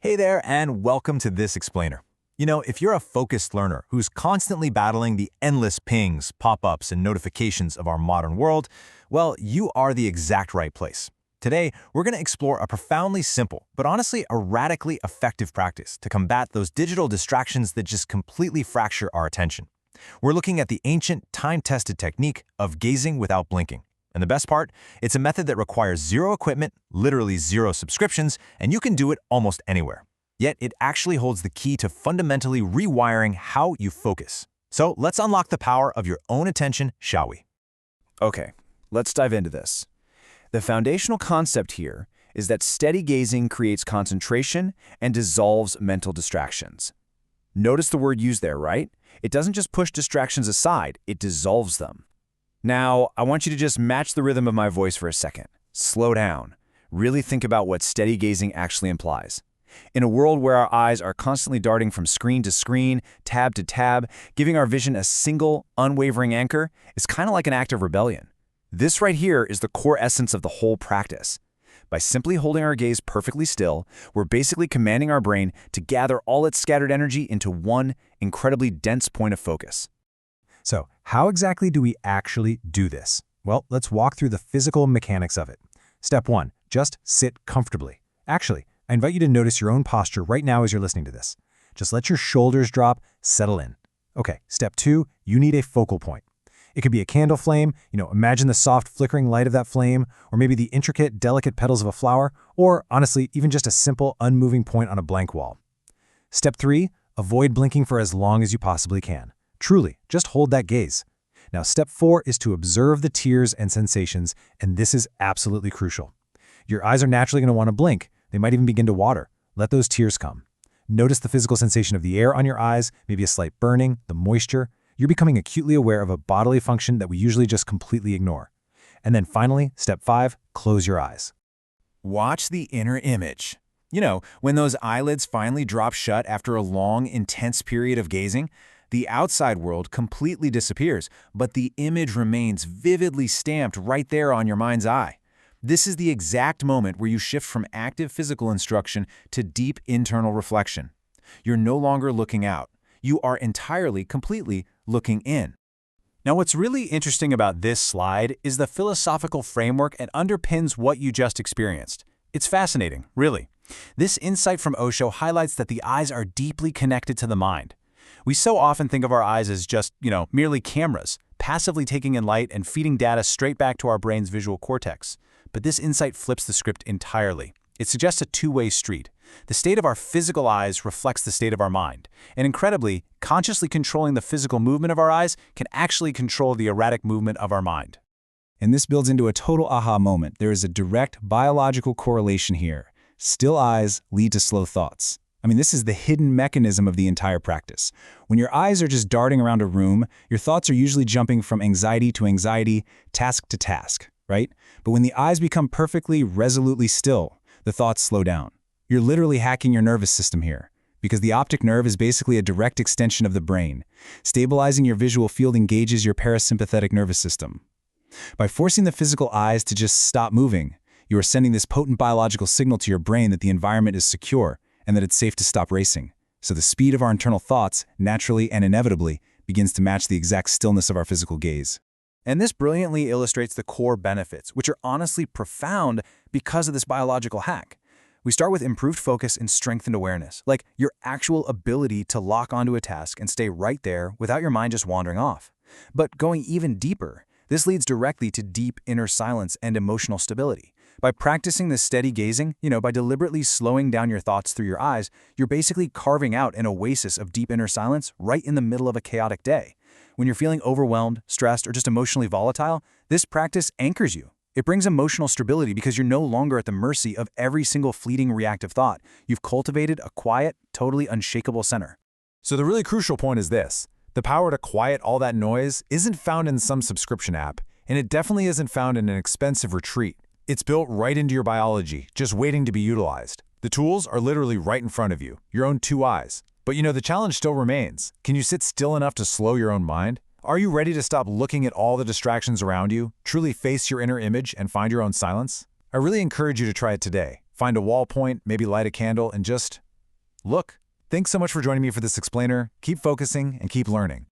Hey there, and welcome to This Explainer. If you're a focused learner who's constantly battling the endless pings, pop-ups, and notifications of our modern world, well, you are the exact right place. Today, we're going to explore a profoundly simple, but honestly a radically effective practice to combat those digital distractions that just completely fracture our attention. We're looking at the ancient, time-tested technique of gazing without blinking. And the best part, it's a method that requires zero equipment, literally zero subscriptions, and you can do it almost anywhere. Yet it actually holds the key to fundamentally rewiring how you focus. So let's unlock the power of your own attention, shall we? Okay, let's dive into this. The foundational concept here is that steady gazing creates concentration and dissolves mental distractions. Notice the word used there, right? It doesn't just push distractions aside, it dissolves them. Now, I want you to just match the rhythm of my voice for a second. Slow down. Really think about what steady gazing actually implies. In a world where our eyes are constantly darting from screen to screen, tab to tab, giving our vision a single, unwavering anchor is kind of like an act of rebellion. This right here is the core essence of the whole practice. By simply holding our gaze perfectly still, we're basically commanding our brain to gather all its scattered energy into one incredibly dense point of focus. So, how exactly do we actually do this? Well, let's walk through the physical mechanics of it. Step 1, just sit comfortably. Actually, I invite you to notice your own posture right now as you're listening to this. Just let your shoulders drop, settle in. Okay, step 2, you need a focal point. It could be a candle flame, imagine the soft flickering light of that flame, or maybe the intricate, delicate petals of a flower, or honestly, even just a simple, unmoving point on a blank wall. Step 3, avoid blinking for as long as you possibly can. Truly, just hold that gaze. Now, step 4 is to observe the tears and sensations, and this is absolutely crucial. Your eyes are naturally going to want to blink. They might even begin to water. Let those tears come. Notice the physical sensation of the air on your eyes, maybe a slight burning, the moisture. You're becoming acutely aware of a bodily function that we usually just completely ignore. And then finally, step 5, close your eyes. Watch the inner image. When those eyelids finally drop shut after a long, intense period of gazing, the outside world completely disappears, but the image remains vividly stamped right there on your mind's eye. This is the exact moment where you shift from active physical instruction to deep internal reflection. You're no longer looking out. You are entirely, completely looking in. Now, what's really interesting about this slide is the philosophical framework that underpins what you just experienced. It's fascinating, really. This insight from Osho highlights that the eyes are deeply connected to the mind. We so often think of our eyes as just, merely cameras, passively taking in light and feeding data straight back to our brain's visual cortex. But this insight flips the script entirely. It suggests a two-way street. The state of our physical eyes reflects the state of our mind. And incredibly, consciously controlling the physical movement of our eyes can actually control the erratic movement of our mind. And this builds into a total aha moment. There is a direct biological correlation here. Still eyes lead to slow thoughts. This is the hidden mechanism of the entire practice. When your eyes are just darting around a room, your thoughts are usually jumping from anxiety to anxiety, task to task, right? But when the eyes become perfectly, resolutely still, the thoughts slow down. You're literally hacking your nervous system here, because the optic nerve is basically a direct extension of the brain. Stabilizing your visual field engages your parasympathetic nervous system. By forcing the physical eyes to just stop moving, you are sending this potent biological signal to your brain that the environment is secure and that it's safe to stop racing. So the speed of our internal thoughts, naturally and inevitably, begins to match the exact stillness of our physical gaze. And this brilliantly illustrates the core benefits, which are honestly profound because of this biological hack. We start with improved focus and strengthened awareness, like your actual ability to lock onto a task and stay right there without your mind just wandering off. But going even deeper, this leads directly to deep inner silence and emotional stability. By practicing this steady gazing, by deliberately slowing down your thoughts through your eyes, you're basically carving out an oasis of deep inner silence right in the middle of a chaotic day. When you're feeling overwhelmed, stressed, or just emotionally volatile, this practice anchors you. It brings emotional stability because you're no longer at the mercy of every single fleeting reactive thought. You've cultivated a quiet, totally unshakable center. So the really crucial point is this. The power to quiet all that noise isn't found in some subscription app, and it definitely isn't found in an expensive retreat. It's built right into your biology, just waiting to be utilized. The tools are literally right in front of you, your own two eyes. But the challenge still remains. Can you sit still enough to slow your own mind? Are you ready to stop looking at all the distractions around you, truly face your inner image, and find your own silence? I really encourage you to try it today. Find a wall point, maybe light a candle, and just Look, thanks so much for joining me for this explainer. Keep focusing and keep learning.